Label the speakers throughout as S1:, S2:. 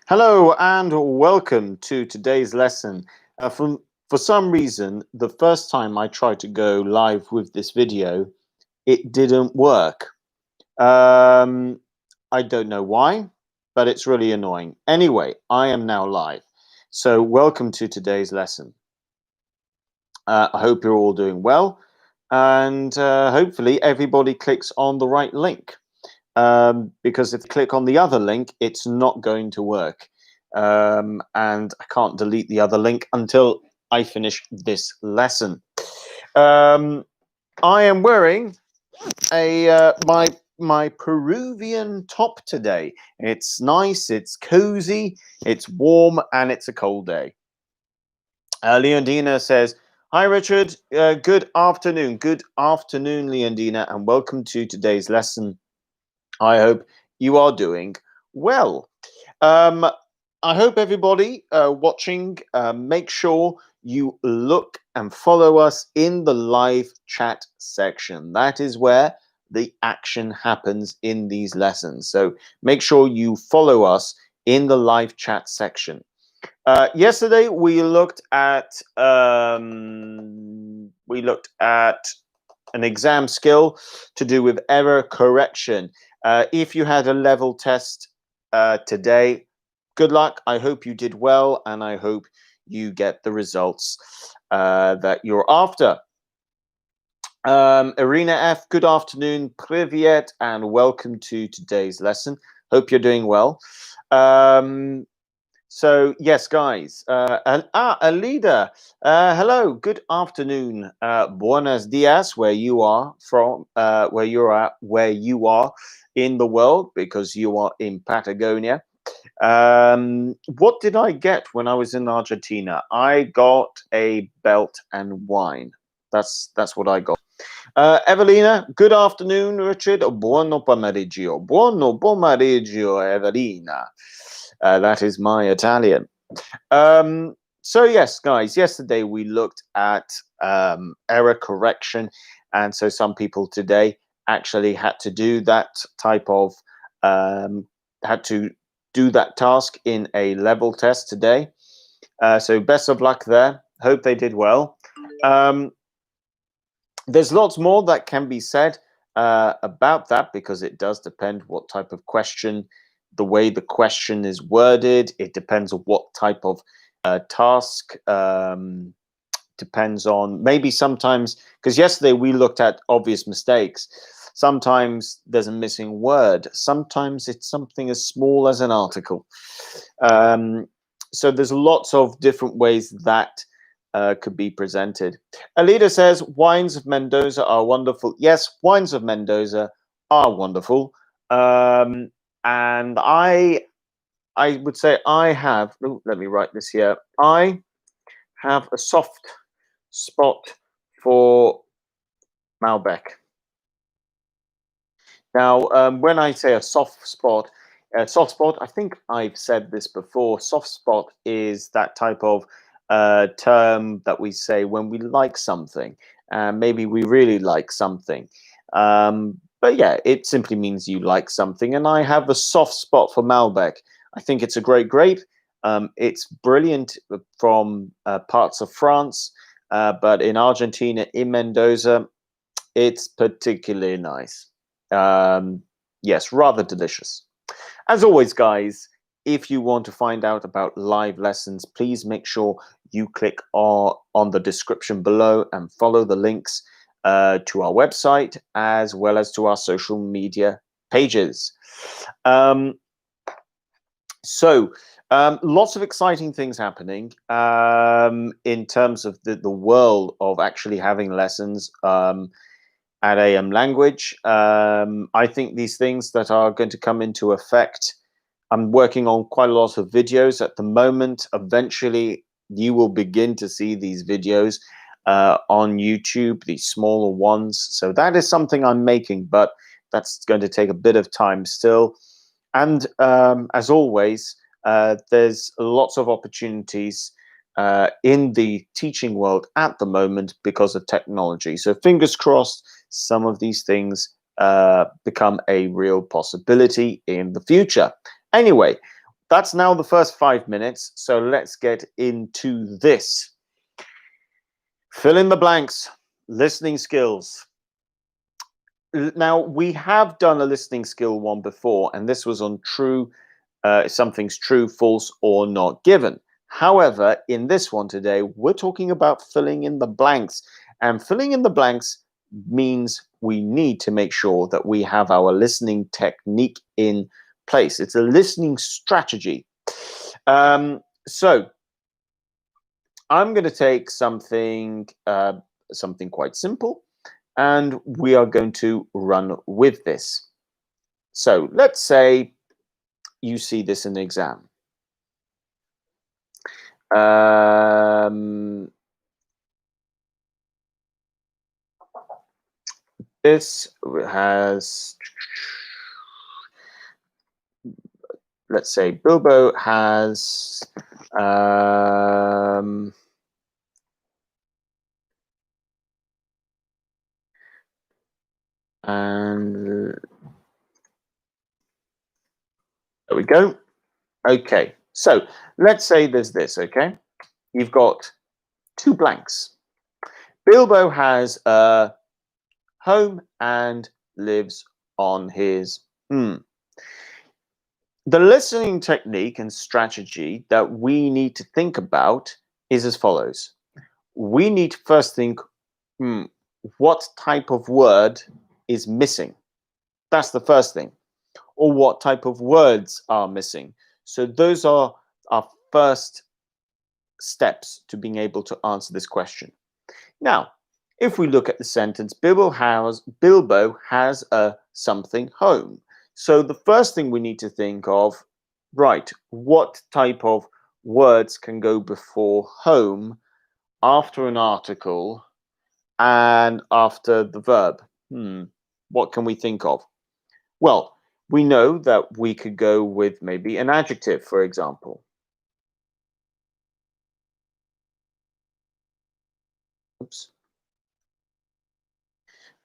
S1: Hello and welcome to today's lesson. For some reason, the first time I tried to go live with this video, it didn't work. I don't know why, but it's really annoying. Anyway, I am now live. So welcome to today's lesson. I hope you're all doing well, and hopefully everybody clicks on the right link. Because if you click on the other link, it's not going to work. And I can't delete the other link until I finish this lesson. I am wearing my Peruvian top today. It's nice, it's cozy, it's warm, and it's a cold day. Leondina says, "Hi, Richard. Good afternoon. Good afternoon, Leondina, and welcome to today's lesson. I hope you are doing well. I hope everybody watching, make sure you look and follow us in the live chat section. That is where the action happens in these lessons. So make sure you follow us in the live chat section. Yesterday we looked at an exam skill to do with error correction. If you had a level test today, good luck. I hope you did well, and I hope you get the results that you're after. Irina F, good afternoon, privyet, and welcome to today's lesson. Hope you're doing well. So yes, guys, Alida, hello, good afternoon, buenos dias, where you are from, where you are in the world, because you are in Patagonia. What did I get when I was in Argentina? I got a belt and wine. That's what I got. Evelina, good afternoon, Richard. Buono pomeriggio. Buono pomeriggio, Evelina. That is my Italian. So yes, guys, yesterday we looked at error correction, and so some people today actually had to do that type of had to do that task in a level test today. So best of luck there. Hope they did well. There's lots more that can be said about that, because it does depend what type of question, the way the question is worded. It depends on what type of task. Depends on, maybe sometimes, because yesterday we looked at obvious mistakes. Sometimes there's a missing word. Sometimes it's something as small as an article. So there's lots of different ways that could be presented. Alida says, wines of Mendoza are wonderful. Yes, wines of Mendoza are wonderful. And I would say I have, let me write this here. I have a soft spot for Malbec. Now, when I say a soft spot, I think I've said this before. Soft spot is that type of term that we say when we like something. Maybe we really like something. But yeah, it simply means you like something. And I have a soft spot for Malbec. I think it's a great grape. It's brilliant from parts of France, but in Argentina, in Mendoza, it's particularly nice. Yes, rather delicious. As always, guys, if you want to find out about live lessons, please make sure you click on the description below and follow the links to our website, as well as to our social media pages. Lots of exciting things happening in terms of the world of actually having lessons at AM Language. I think these things that are going to come into effect, I'm working on quite a lot of videos at the moment. Eventually, you will begin to see these videos on YouTube, these smaller ones. So that is something I'm making, but that's going to take a bit of time still. And as always, there's lots of opportunities in the teaching world at the moment because of technology. So fingers crossed, some of these things become a real possibility in the future. Anyway, That's now the first 5 minutes. So let's get into this. Fill in the blanks, listening skills. Now, we have done a listening skill one before, and this was on true, something's true, false, or not given. However, in this one today, we're talking about filling in the blanks. And filling in the blanks means we need to make sure that we have our listening technique in place. It's a listening strategy. So I'm going to take something quite simple, and we are going to run with this. So let's say you see this in the exam. This has, let's say Bilbo has and there we go. Okay, so let's say there's this, okay? You've got two blanks. Bilbo has a home and lives on his The listening technique and strategy that we need to think about is as follows. We need to first think, what type of word is missing? That's the first thing. Or what type of words are missing? So those are our first steps to being able to answer this question. Now, if we look at the sentence, Bilbo has a something home. So the first thing we need to think of, right, what type of words can go before home after an article and after the verb? What can we think of? Well, we know that we could go with maybe an adjective, for example. Oops.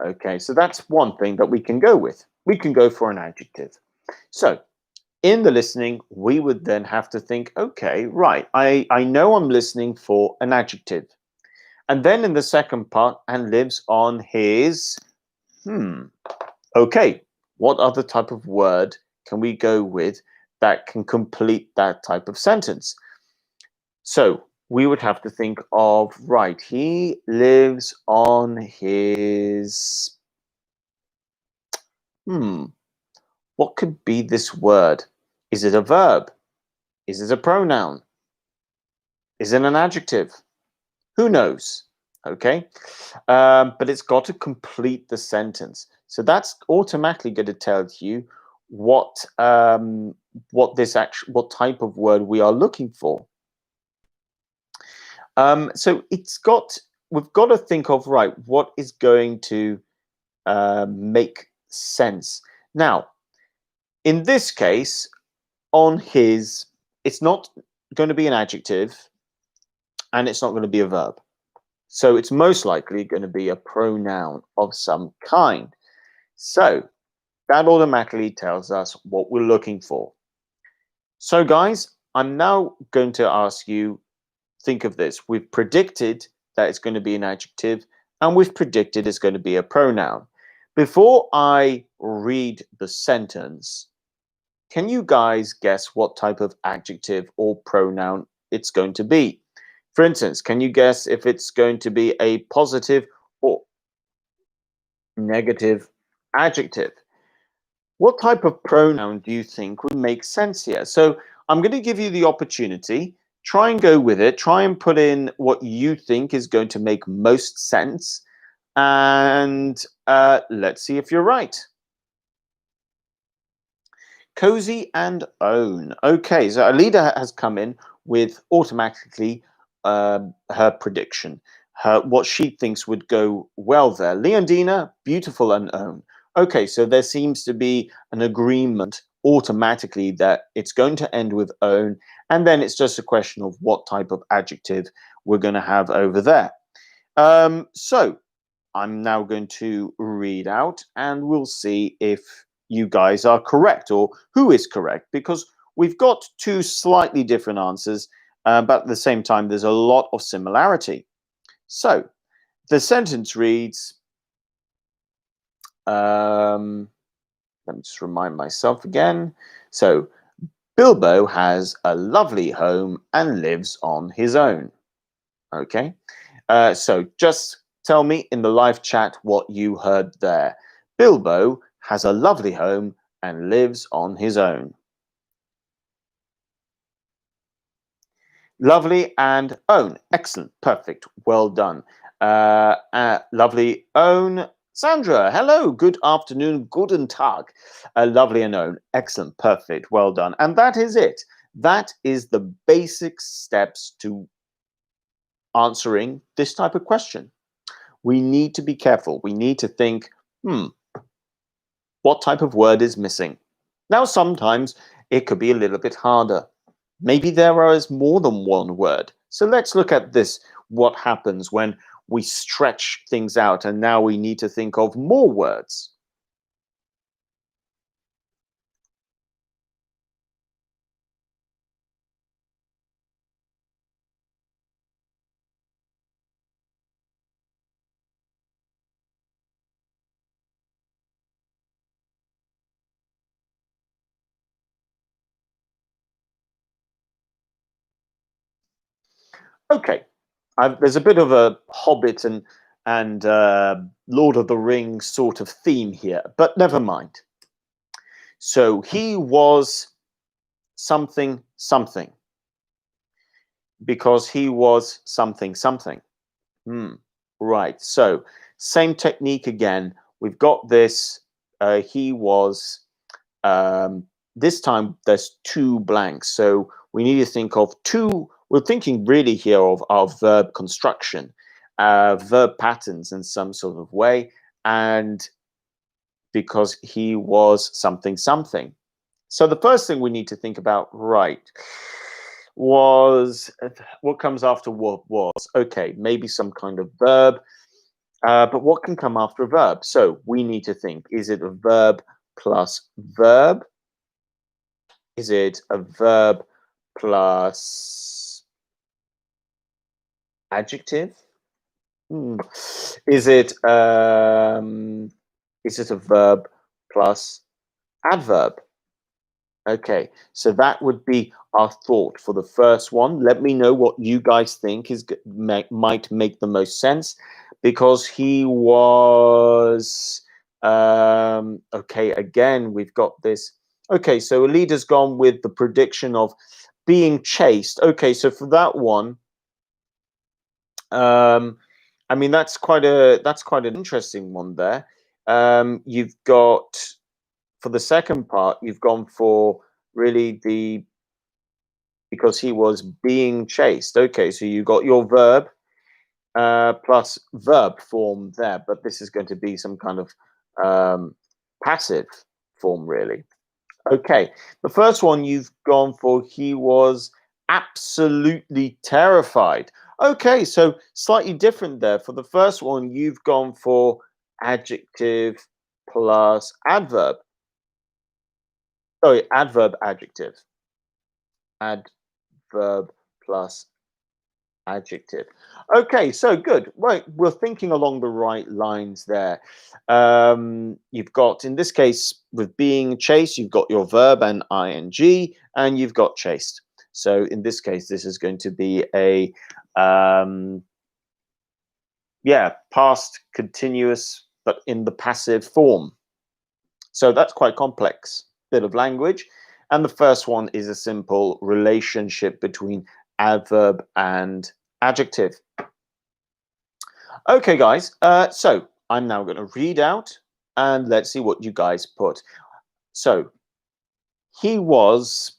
S1: Okay, so that's one thing that we can go with. We can go for an adjective. So in the listening, we would then have to think, okay, right, I know I'm listening for an adjective. And then in the second part, and lives on his, okay, what other type of word can we go with that can complete that type of sentence? So we would have to think of, right, he lives on his, what could be this word? Is it a verb? Is it a pronoun? Is it an adjective? Who knows? Okay, but it's got to complete the sentence. So that's automatically going to tell you what type of word we are looking for. So we've got to think of, right, what is going to make sense. Now, in this case, on his, it's not going to be an adjective and it's not going to be a verb. So it's most likely going to be a pronoun of some kind. So that automatically tells us what we're looking for. So guys, I'm now going to ask you, think of this. We've predicted that it's going to be an adjective and we've predicted it's going to be a pronoun. Before I read the sentence, can you guys guess what type of adjective or pronoun it's going to be? For instance, can you guess if it's going to be a positive or negative adjective? What type of pronoun do you think would make sense here? So I'm going to give you the opportunity. Try and go with it. Try and put in what you think is going to make most sense. And let's see if you're right. Cozy and own. Okay, so Alida has come in with automatically her prediction, what she thinks would go well there. Leondina, beautiful and own. Okay, so there seems to be an agreement automatically that it's going to end with own, and then it's just a question of what type of adjective we're going to have over there. So I'm now going to read out, and we'll see if you guys are correct or who is correct, because we've got two slightly different answers, but at the same time, there's a lot of similarity. So the sentence reads, let me just remind myself again. So Bilbo has a lovely home and lives on his own. Okay. So just tell me in the live chat what you heard there. Bilbo has a lovely home and lives on his own. Lovely and own. Excellent. Perfect. Well done. Lovely own. Sandra, hello. Good afternoon. Guten Tag. Lovely and own. Excellent. Perfect. Well done. And that is it. That is the basic steps to answering this type of question. We need to be careful. We need to think, what type of word is missing? Now, sometimes it could be a little bit harder. Maybe there is more than one word. So let's look at this. What happens when we stretch things out and now we need to think of more words? Okay, there's a bit of a Hobbit and Lord of the Rings sort of theme here, but never mind. So he was something something because he was something something. Right. So same technique again. We've got this. He was. This time there's two blanks, so we need to think of two. We're thinking really here of our verb construction, verb patterns in some sort of way, and because he was something something. So the first thing we need to think about, right, was what comes after what was. Okay, maybe some kind of verb, but what can come after a verb? So we need to think, is it a verb plus verb? Is it a verb plus adjective? Is it a verb plus adverb? Okay, so that would be our thought for the first one. Let me know what you guys think might make the most sense, because he was okay. Again, we've got this. Okay, so Alida's gone with the prediction of being chased. Okay, so for that one, I mean that's quite an interesting one there. You've got, for the second part, you've gone for really because he was being chased. Okay, so you got your verb plus verb form there, but this is going to be some kind of passive form, really. Okay, the first one you've gone for, he was absolutely terrified. Okay, so slightly different there. For the first one, you've gone for adjective plus adverb. Sorry, adverb, adjective. Adverb plus adjective. Okay, so good. Right, we're thinking along the right lines there. You've got, in this case, with being chased, you've got your verb and ing, and you've got chased. So in this case, this is going to be a past continuous, but in the passive form. So that's quite complex bit of language. And the first one is a simple relationship between adverb and adjective. Okay, guys, so I'm now going to read out and let's see what you guys put. So he was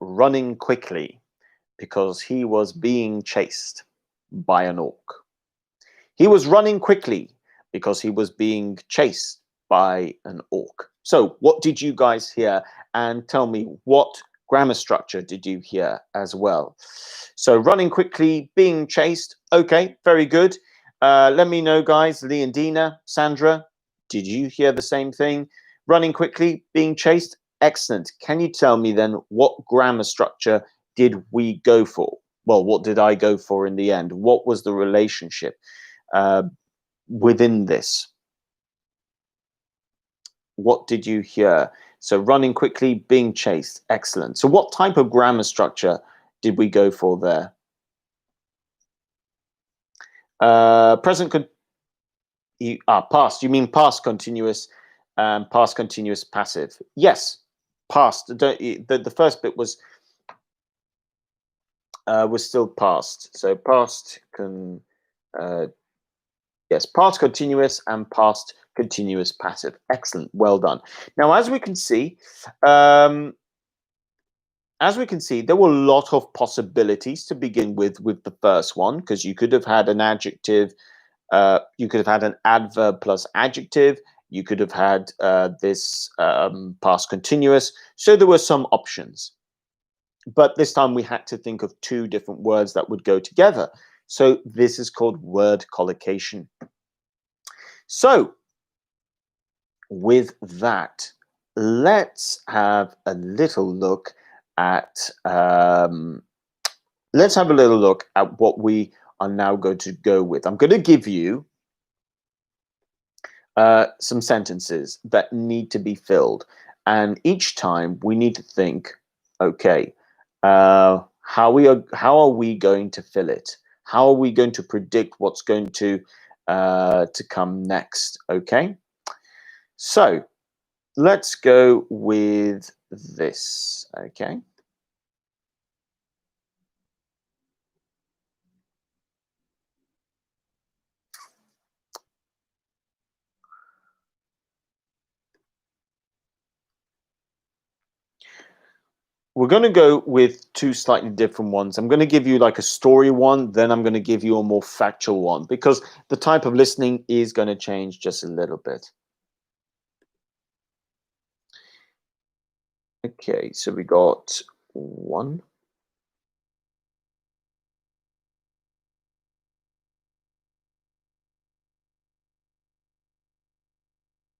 S1: running quickly because he was being chased by an orc. He was running quickly because he was being chased by an orc. So what did you guys hear? And tell me, what grammar structure did you hear as well? So running quickly, being chased. Okay, very good. Let me know, guys. Leondina, Sandra, did you hear the same thing? Running quickly, being chased. Excellent. Can you tell me then what grammar structure did we go for? Well, what did I go for in the end? What was the relationship uh, within this? What did you hear? So running quickly, being chased. Excellent. So what type of grammar structure did we go for there? Present past. You mean past continuous, past continuous passive? Yes, past. The first bit was still past. So past can yes, past continuous and past continuous passive. Excellent. Well done. Now, um, as we can see, there were a lot of possibilities to begin with the first one, because you could have had an adjective, you could have had an adverb plus adjective, you could have had this past continuous. So there were some options. But this time we had to think of two different words that would go together. So this is called word collocation. So with that, let's have a little look at what we are now going to go with. I'm going to give you some sentences that need to be filled, and each time we need to think, okay, how are we going to fill it? How are we going to predict what's going to come next? Okay, so let's go with this. Okay. We're going to go with two slightly different ones. I'm going to give you like a story one, then I'm going to give you a more factual one, because the type of listening is going to change just a little bit. Okay, so we got 1,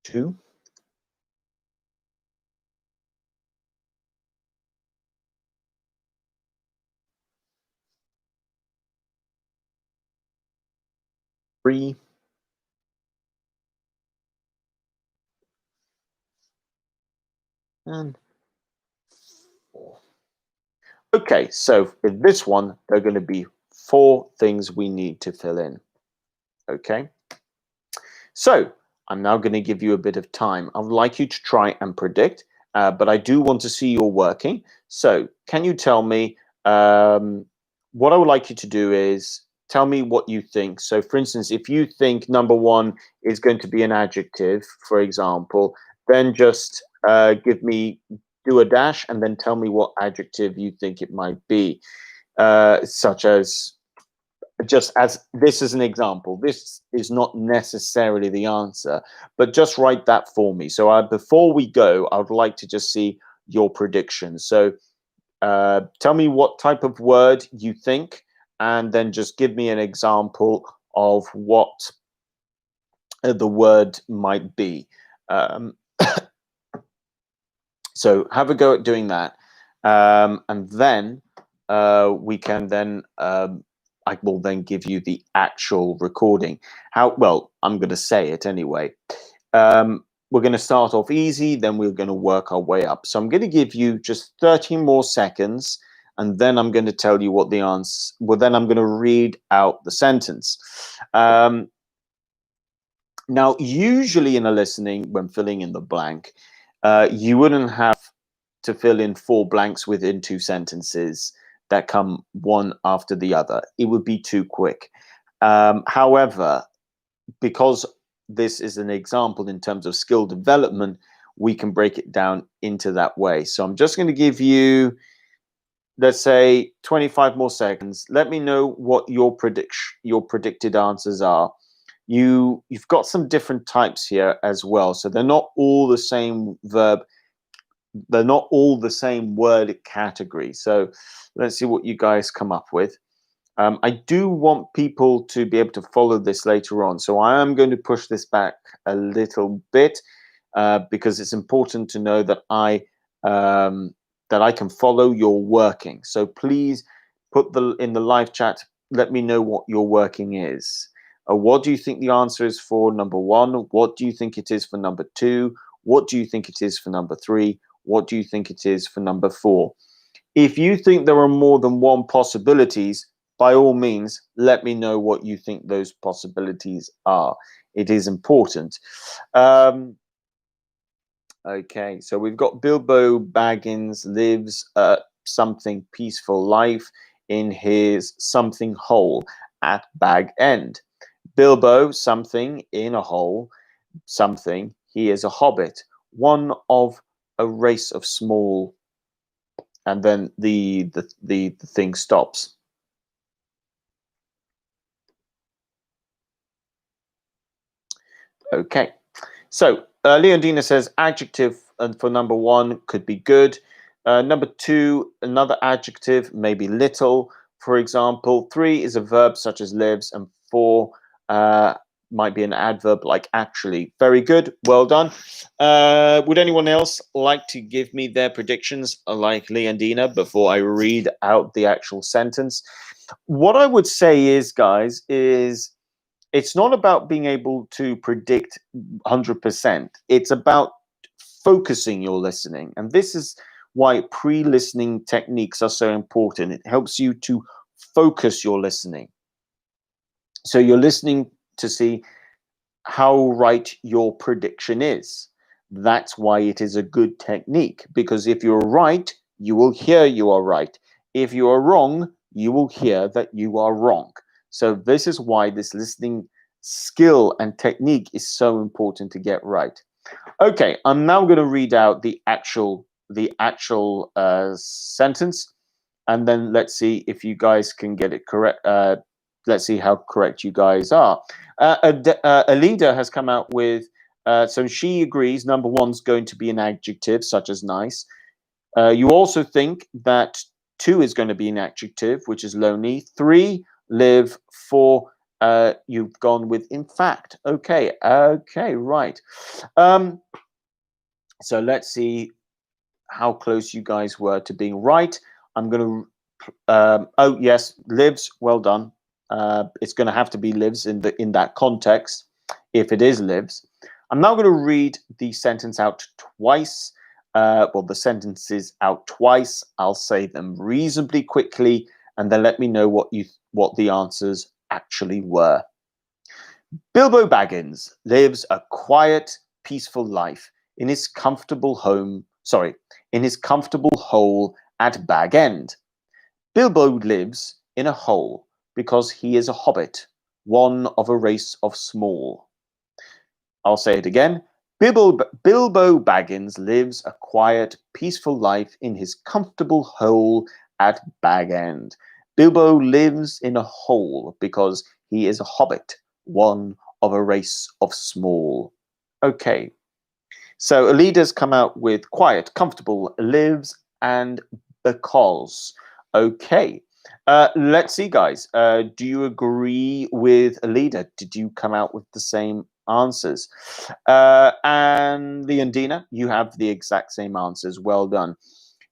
S1: 2, 3, and 4. Okay, so in this one, there are going to be 4 things we need to fill in. Okay, so I'm now going to give you a bit of time. I would like you to try and predict, but I do want to see your working. So can you tell me, what I would like you to do is tell me what you think. So for instance, if you think number 1 is going to be an adjective, for example, then just do a dash and then tell me what adjective you think it might be, such as, just as this is an example, this is not necessarily the answer, but just write that for me. So before we go, I would like to just see your predictions. So tell me what type of word you think, and then just give me an example of what the word might be. So have a go at doing that, and then we can then I will then give you the actual recording. Well, I'm going to say it anyway. We're going to start off easy, then we're going to work our way up. So I'm going to give you just 30 more seconds, and then I'm going to tell you what the answer. Well, then I'm going to read out the sentence. Now, usually in a listening, when filling in the blank, you wouldn't have to fill in 4 blanks within 2 sentences that come one after the other. It would be too quick. However, because this is an example in terms of skill development, we can break it down into that way. So I'm just going to give you, let's say, 25 more seconds. Let me know what your predicted answers are. You've got some different types here as well. So they're not all the same verb. They're not all the same word category. So let's see what you guys come up with. I do want people to be able to follow this later on. So I am going to push this back a little bit because it's important to know that I that I can follow your working. So please put in the live chat. Let me know what your working is. What do you think the answer is for number 1? What do you think it is for number 2? What do you think it is for number 3? What do you think it is for number 4? If you think there are more than one possibilities, by all means, let me know what you think those possibilities are. It is important. Okay, so we've got Bilbo Baggins lives something peaceful life in his something hole at Bag End. Bilbo something in a hole, something, he is a hobbit, one of a race of small, and then the thing stops. Okay, so Leondina says adjective for number 1 could be good. Number 2, another adjective, maybe little. For example, 3 is a verb such as lives, and 4 might be an adverb like actually. Very good, well done. Would anyone else like to give me their predictions like Leondina before I read out the actual sentence? What I would say is, guys, is it's not about being able to predict 100%. It's about focusing your listening. And this is why pre-listening techniques are so important. It helps you to focus your listening. So you're listening to see how right your prediction is. That's why it is a good technique, because if you're right, you will hear you are right. If you are wrong, you will hear that you are wrong. So this is why this listening skill and technique is so important to get right. Okay, I'm now going to read out the actual sentence, and then let's see if you guys can get it correct. Let's see how correct you guys are. Alida has come out with, so she agrees number 1's going to be an adjective such as nice. You also think that 2 is going to be an adjective, which is lonely. 3, live. 4, you've gone with in fact. Okay, right. So let's see how close you guys were to being right. I'm going to, oh yes, lives, well done. It's going to have to be lives in that context, if it is lives. I'm now going to read the sentence out twice. Well, the sentences out twice. I'll say them reasonably quickly, and then let me know what the answers actually were. Bilbo Baggins lives a quiet, peaceful life in his comfortable home. Sorry, in his comfortable hole at Bag End. Bilbo lives in a hole because he is a hobbit, one of a race of small. I'll say it again. Bilbo Baggins lives a quiet, peaceful life in his comfortable hole at Bag End. Bilbo lives in a hole because he is a hobbit, one of a race of small. Okay. So Alida's come out with quiet, comfortable, lives, and because. Okay. Let's see, guys. Do you agree with Alida? Did you come out with the same answers? And Leondina, you have the exact same answers. Well done.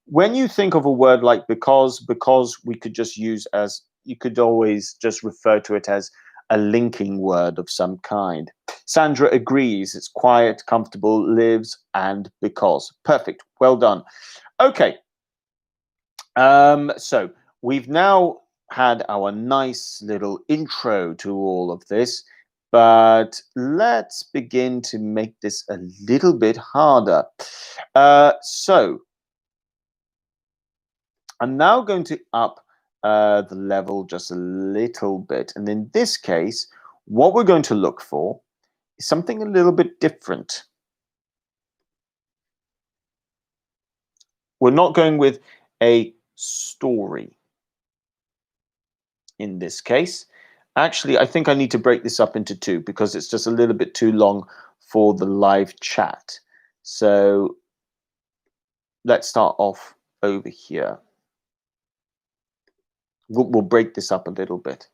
S1: When you think of a word like because we could just use as, you could always just refer to it as a linking word of some kind. Sandra agrees. It's quiet, comfortable, lives, and because. Perfect. Well done. Okay. So we've now had our nice little intro to all of this, but let's begin to make this a little bit harder. So I'm now going to up the level just a little bit. And in this case, what we're going to look for is something a little bit different. We're not going with a story in this case. Actually, I think I need to break this up into 2 because it's just a little bit too long for the live chat. So let's start off over here. We'll break this up a little bit.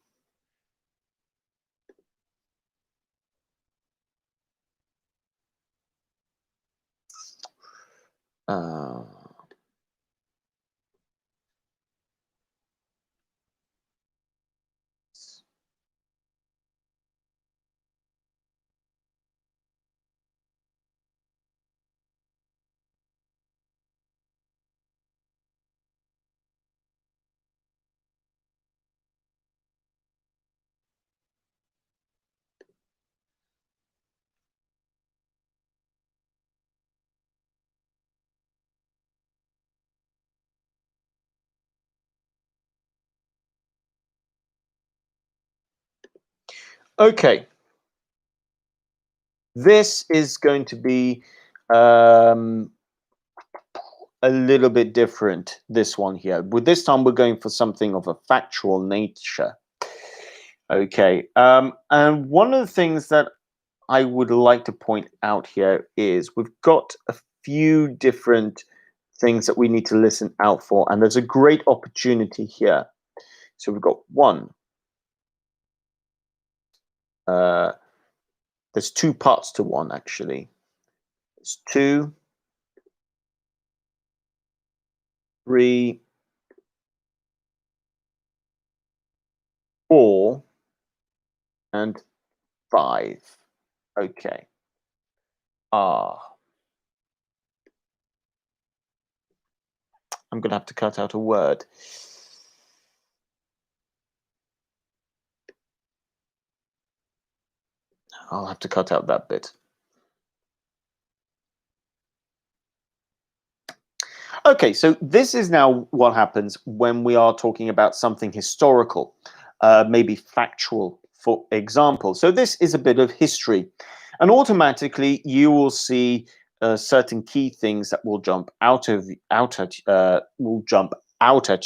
S1: Okay. This is going to be um, a little bit different, this one here. With this time, we're going for something of a factual nature. Okay. And one of the things that I would like to point out here is we've got a few different things that we need to listen out for, and there's a great opportunity here. So we've got one. There's two parts to one, actually. It's 2, 3, 4, and 5. Okay. Ah, I'm going to have to cut out a word. I'll have to cut out that bit. Okay, so this is now what happens when we are talking about something historical, maybe factual, for example. So this is a bit of history, and automatically you will see certain key things that will jump out at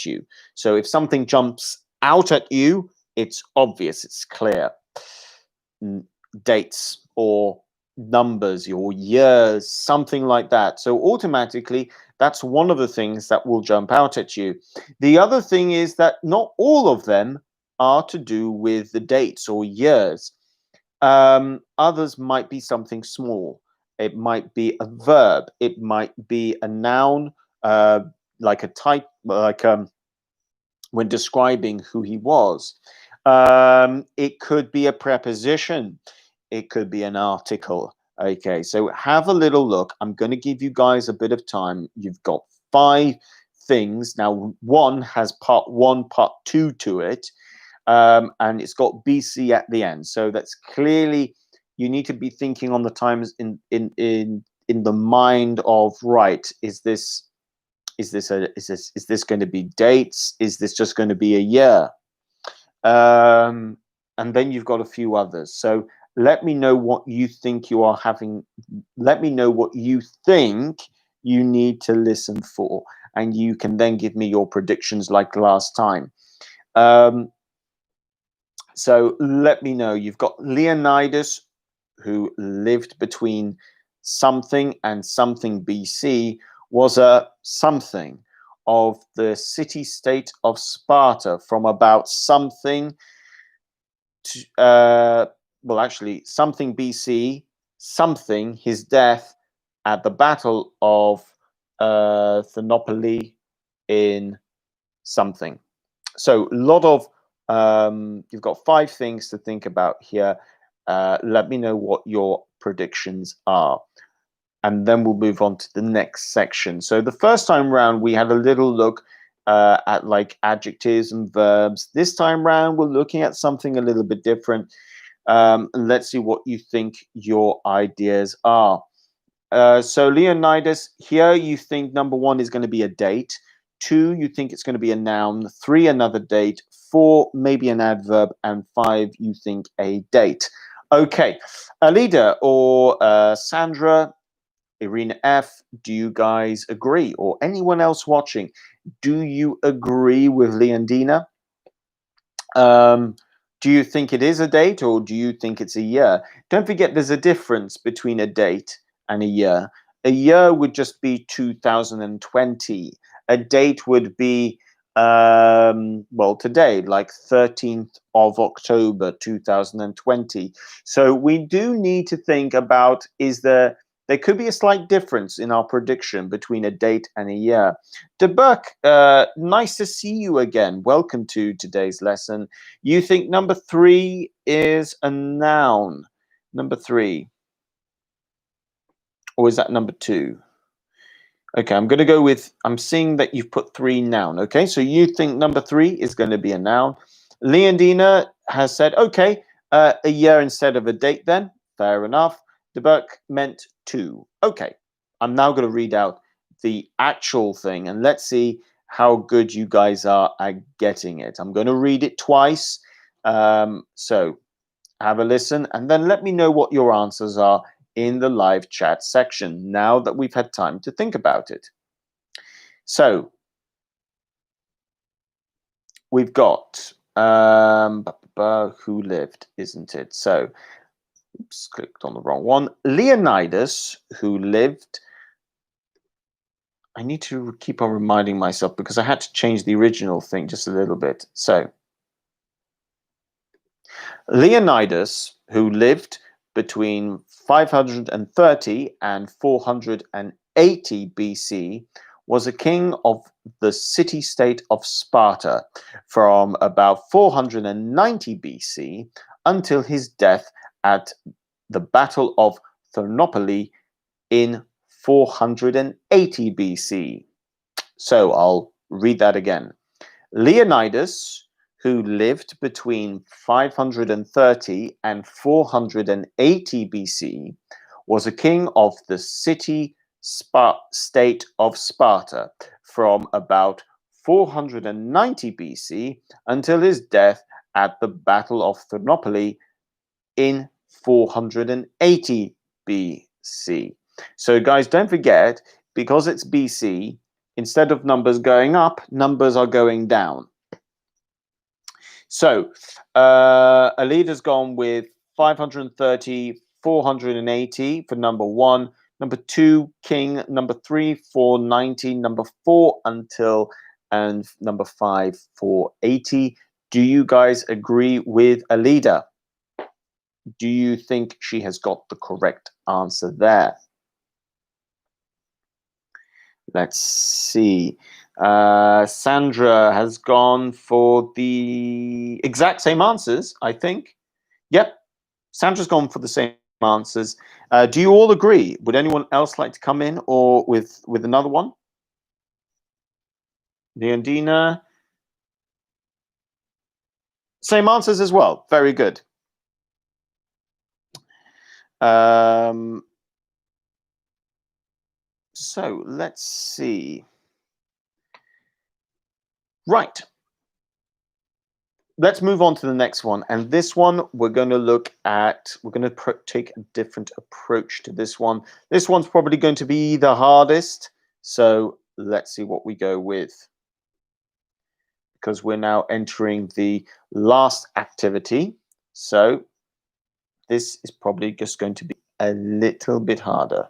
S1: you. So if something jumps out at you, it's obvious, it's clear. Dates or numbers or years, something like that. So automatically, that's one of the things that will jump out at you. The other thing is that not all of them are to do with the dates or years. Others might be something small. It might be a verb. It might be a noun, like a type, like when describing who he was. It could be a preposition. It could be an article. Okay, so have a little look. I'm going to give you guys a bit of time. You've got 5 things. Now, one has part 1, part 2 to it, and it's got BC at the end. So that's clearly, you need to be thinking on the times in the mind of, right, is this going to be dates? Is this just going to be a year? And then you've got a few others. So let me know what you think you are having. Let me know what you think you need to listen for, and you can then give me your predictions like last time. So let me know. You've got Leonidas, who lived between something and something BC, was a something of the city-state of Sparta from about something to, well, actually, something BC, something, his death at the Battle of Thermopylae in something. So a lot of, you've got 5 things to think about here. Let me know what your predictions are. And then we'll move on to the next section. So the first time round, we had a little look at like adjectives and verbs. This time round, we're looking at something a little bit different. And let's see what you think your ideas are. So Leonidas, here you think number 1 is going to be a date. 2, you think it's going to be a noun. 3, another date. 4, maybe an adverb. And 5, you think a date. Okay, Alida or Sandra, Irina F, do you guys agree? Or anyone else watching, do you agree with Leondina? Do you think it is a date, or do you think it's a year? Don't forget there's a difference between a date and a year. A year would just be 2020. A date would be, well, today, like 13th of October 2020. So we do need to think about, there could be a slight difference in our prediction between a date and a year. De Burke, nice to see you again. Welcome to today's lesson. You think number 3 is a noun? Number 3. Or is that number 2? Okay, I'm going to go with, I'm seeing that you've put 3 noun. Okay, so you think number 3 is going to be a noun. Leondina has said, okay, a year instead of a date then. Fair enough. De Burke meant 2. Okay, I'm now going to read out the actual thing, and let's see how good you guys are at getting it. I'm going to read it twice. So Have a listen, and then let me know what your answers are in the live chat section now that we've had time to think about it. So we've got who lived, isn't it? So, oops, clicked on the wrong one. Leonidas, who lived. I need to keep on reminding myself because I had to change the original thing just a little bit. So, Leonidas, who lived between 530 and 480 BC, was a king of the city-state of Sparta from about 490 BC until his death at the Battle of Thermopylae in 480 BC. So I'll read that again. Leonidas, who lived between 530 and 480 BC, was a king of the city-state of Sparta from about 490 BC until his death at the Battle of Thermopylae in 480 BC. So guys, don't forget, because it's BC, instead of numbers going up, numbers are going down. So Alida's gone with 530, 480 for number 1. Number 2, King. Number 3, 490. Number 4, until. And number 5, 480. Do you guys agree with Alida? Do you think she has got the correct answer there? Let's see. Sandra has gone for the exact same answers, I think. Yep, Sandra's gone for the same answers. Do you all agree? Would anyone else like to come in or with another one? Leondina? Same answers as well. Very good. So let's see. Right. Let's move on to the next one. And this one, we're going to look at, we're going to take a different approach to this one. This one's probably going to be the hardest. So let's see what we go with. Because we're now entering the last activity. So this is probably just going to be a little bit harder.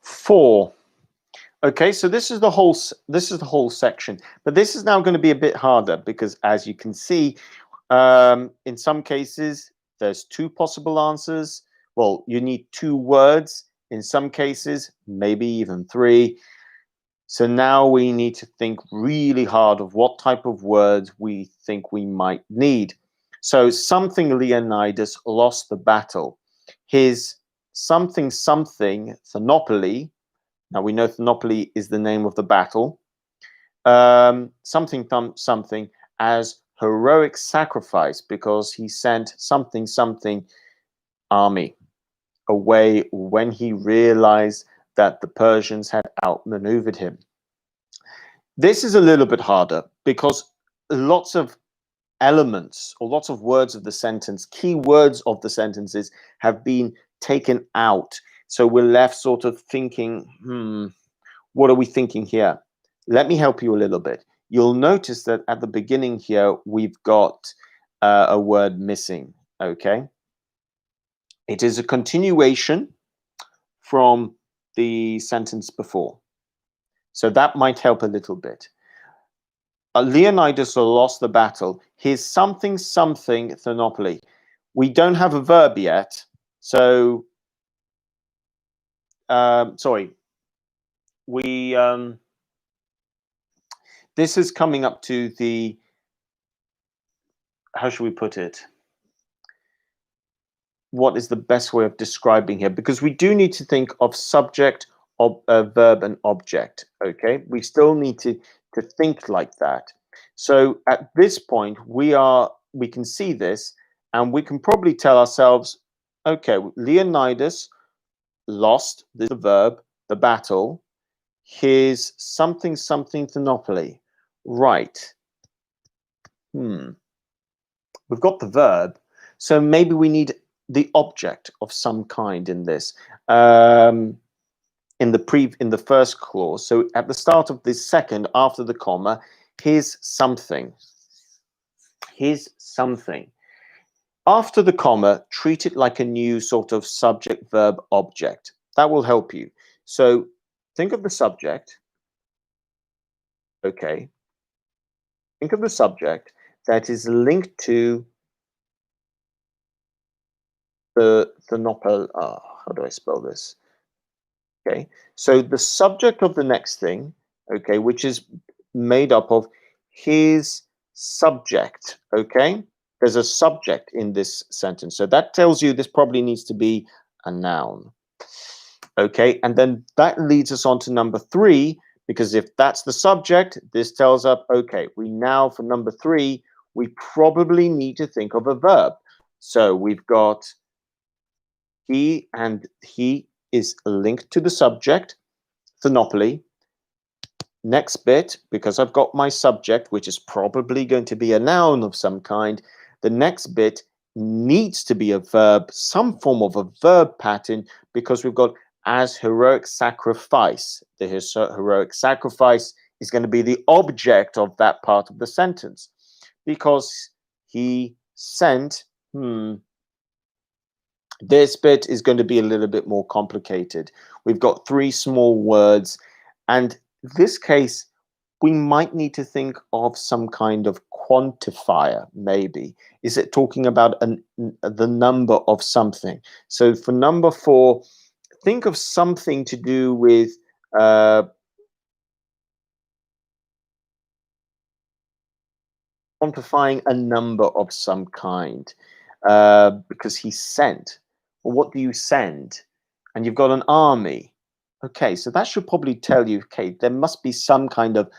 S1: Four. Okay, so this is the whole section, but this is now going to be a bit harder because, as you can see, in some cases there's 2 possible answers. Well, you need 2 words. In some cases, maybe even 3. So now we need to think really hard of what type of words we think we might need. So something Leonidas lost the battle. His something Thermopylae. Now we know Thermopylae is the name of the battle. Something as heroic sacrifice because he sent something army away when he realized that the Persians had outmaneuvered him. This is a little bit harder because lots of elements or lots of words of the sentence, key words of the sentences have been taken out. So we're left sort of thinking, what are we thinking here? Let me help you a little bit. You'll notice that at the beginning here, we've got a word missing, okay? It is a continuation from the sentence before. So that might help a little bit. Leonidas lost the battle. His something Thermopylae. We don't have a verb yet, so sorry. We this is coming up to the, how should we put it? What is the best way of describing here? Because we do need to think of subject, verb, and object. Okay, we still need to think like that. So at this point, we can see this, and we can probably tell ourselves, okay, Leonidas lost the verb, the battle, his something Thermopylae. Right. We've got the verb, so maybe we need the object of some kind in this. In the first clause. So at the start of the second, after the comma, his something. His something. After the comma, treat it like a new sort of subject, verb, object. That will help you. So think of the subject. Okay. Think of the subject that is linked to the Thermopylae. How do I spell this? Okay. So the subject of the next thing, okay, which is made up of his subject, okay? There's a subject in this sentence. So that tells you this probably needs to be a noun. Okay, and then that leads us on to number 3, because if that's the subject, this tells us, okay, we now, for number 3, we probably need to think of a verb. So we've got he, and he is linked to the subject, Thermopylae. Next bit, because I've got my subject, which is probably going to be a noun of some kind, the next bit needs to be a verb, some form of a verb pattern, because we've got as heroic sacrifice. The heroic sacrifice is going to be the object of that part of the sentence, because he sent, this bit is going to be a little bit more complicated. We've got 3 small words, and this case, we might need to think of some kind of quantifier, maybe. Is it talking about the number of something? So for number 4, think of something to do with quantifying a number of some kind, because he sent. Well, what do you send? And you've got an army. Okay, so that should probably tell you, okay, there must be some kind of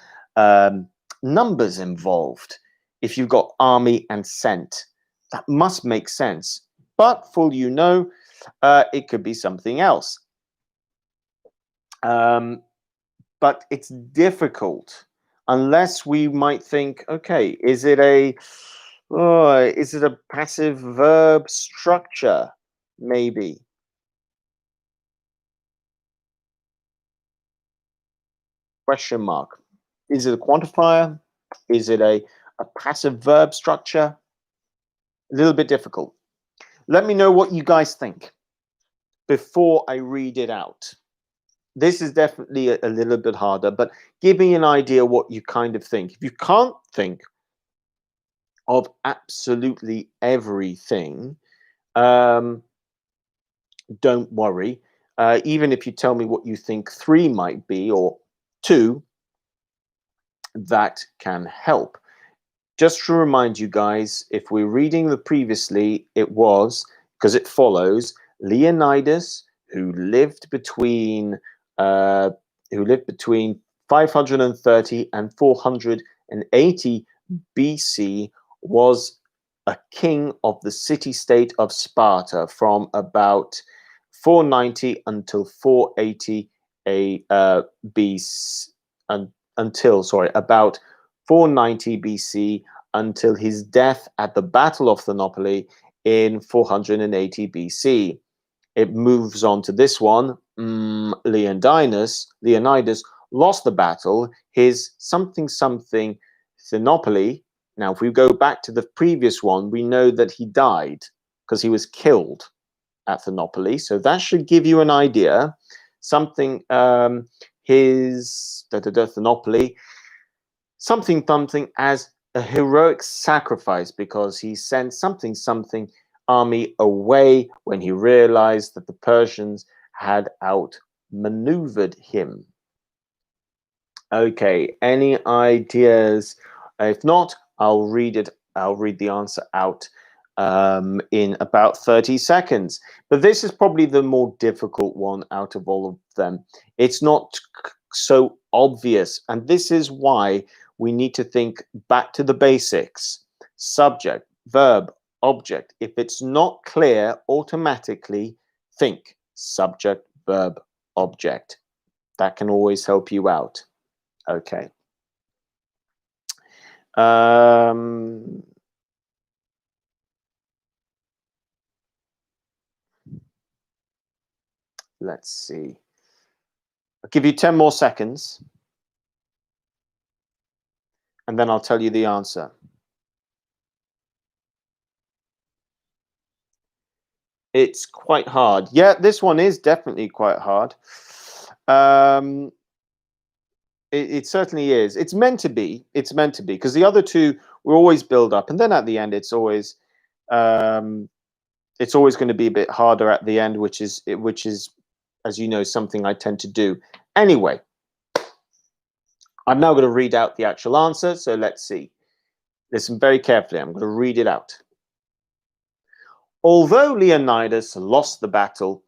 S1: numbers involved. If you've got army and sent, that must make sense. But for you know, it could be something else. But it's difficult unless we might think, okay, is it a passive verb structure? Maybe. Question mark. Is it a quantifier? Is it a passive verb structure? A little bit difficult. Let me know what you guys think before I read it out. This is definitely a little bit harder, but give me an idea what you kind of think. If you can't think of absolutely everything, don't worry. Even if you tell me what you think 3 might be, or 2, that can help. Just to remind you guys, if we're reading the previously, it was, because it follows, Leonidas, who lived between 530 and 480 BC, was a king of the city-state of Sparta from about 490 until 480 BC, about 490 BC until his death at the Battle of Thermopylae in 480 BC. it moves on to this one. Leonidas lost the battle. His something Thermopylae. Now, if we go back to the previous one, we know that he died because he was killed at Thermopylae. So that should give you an idea. Something, his Thermopylae, something as a heroic sacrifice because he sent something army away when he realized that the Persians had outmaneuvered him. Okay, any ideas? If not, I'll read it. I'll read the answer out in about 30 seconds. But this is probably the more difficult one out of all of them. It's not so obvious, and this is why we need to think back to the basics. Subject, verb, object. If it's not clear, automatically think subject, verb, object. That can always help you out. Okay. Let's see. I'll give you 10 more seconds. And then I'll tell you the answer. It's quite hard. Yeah, this one is definitely quite hard. It certainly is. It's meant to be. It's meant to be because the other two will always build up, and then at the end, it's always going to be a bit harder at the end, which is, as you know, something I tend to do. Anyway, I'm now going to read out the actual answer. So let's see. Listen very carefully. I'm going to read it out. Although Leonidas lost the battle,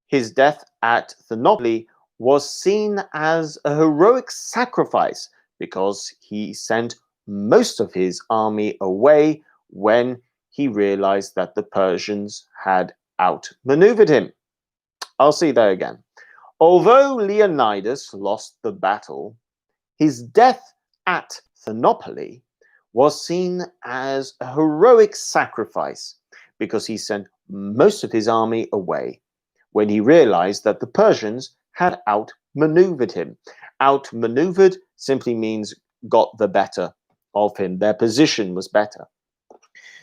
S1: his death at Thermopylae was seen as a heroic sacrifice because he sent most of his army away when he realized that the Persians had outmaneuvered him. I'll see that again. Although Leonidas lost the battle, his death at Thermopylae was seen as a heroic sacrifice because he sent most of his army away when he realized that the Persians had outmaneuvered him. Outmaneuvered simply means got the better of him. Their position was better.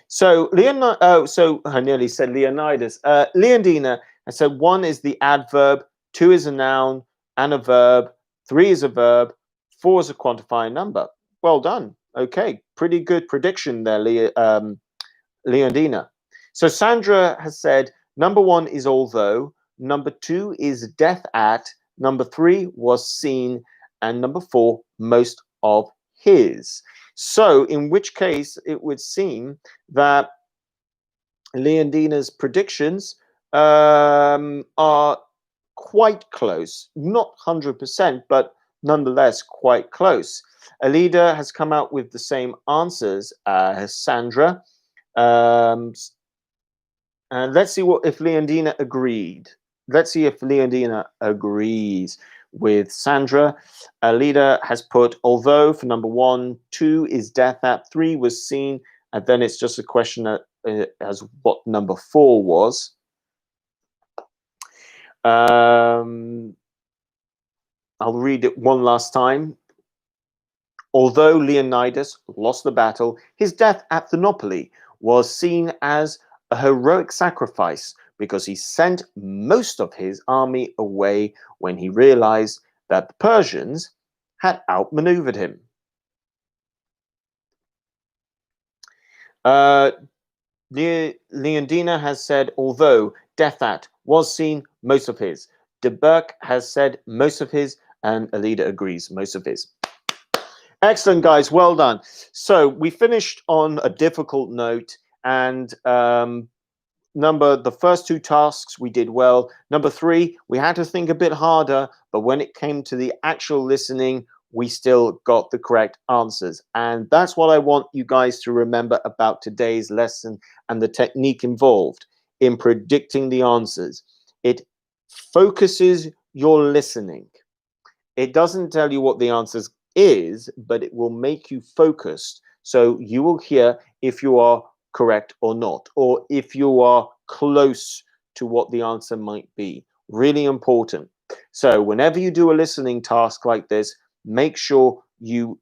S1: So I nearly said Leonidas. Leondina, I said 1 is the adverb, 2 is a noun and a verb, 3 is a verb, 4 is a quantifying number. Well done. Okay, pretty good prediction there, Leondina. So Sandra has said number 1 is although, number 2 is death at, number 3 was seen, and number 4 most of his. So in which case it would seem that Leondina's predictions are quite close, not 100%, but nonetheless quite close. Alida has come out with the same answers as Sandra. And let's see if Leondina agreed. Let's see if Leondina agrees with Sandra. Alida has put although for number 1, 2 is death at, 3 was seen, and then it's just a question as what number 4 was. I'll read it one last time. Although Leonidas lost the battle, his death at Thermopylae was seen as a heroic sacrifice because he sent most of his army away when he realized that the Persians had outmaneuvered him. Leondina has said, although death at was seen, most of his. De Burke has said most of his, and Alida agrees, most of his. Excellent, guys. Well done. So we finished on a difficult note, and the first 2 tasks we did well. Number 3, we had to think a bit harder, but when it came to the actual listening, we still got the correct answers. And that's what I want you guys to remember about today's lesson and the technique involved in predicting the answers. It focuses your listening. It doesn't tell you what the answers is, but it will make you focused. So you will hear if you are correct or not, or if you are close to what the answer might be. Really important. So whenever you do a listening task like this, make sure you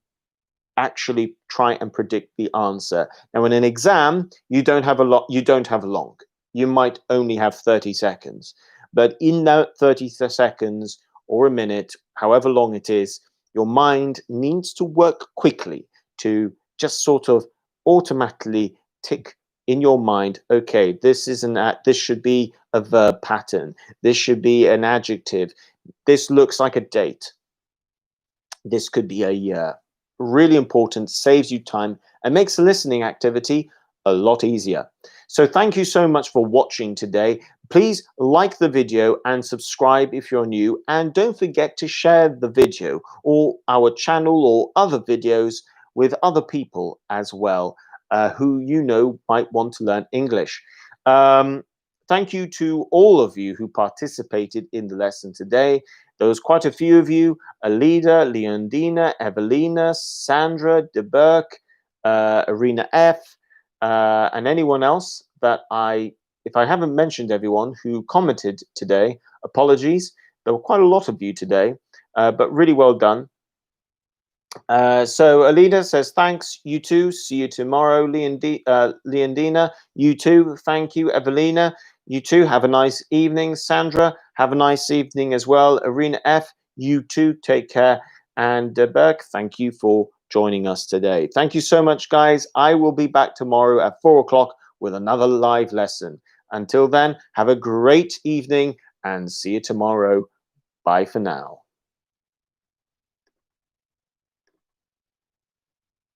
S1: actually try and predict the answer. Now, in an exam, you don't have long. You might only have 30 seconds. But in that 30 seconds or a minute, however long it is, your mind needs to work quickly to just sort of automatically tick in your mind, okay, this should be a verb pattern. This should be an adjective. This looks like a date. This could be a year. Really important, saves you time, and makes the listening activity a lot easier. So thank you so much for watching today. Please like the video and subscribe if you're new, and don't forget to share the video or our channel or other videos with other people as well, who you know might want to learn English. Thank you to all of you who participated in the lesson today. There was quite a few of you: Alida, Leondina, Evelina, Sandra, De Burke, Arena F, and anyone else that if I haven't mentioned everyone who commented today, apologies. There were quite a lot of you today, but really well done. So Alida says, thanks, you too. See you tomorrow. Leondina, you too. Thank you. Evelina, you too. Have a nice evening. Sandra, have a nice evening as well. Arena F, you too. Take care. And Burke, thank you for joining us today. Thank you so much, guys. I will be back tomorrow at 4 o'clock with another live lesson. Until then, have a great evening and see you tomorrow. Bye for now.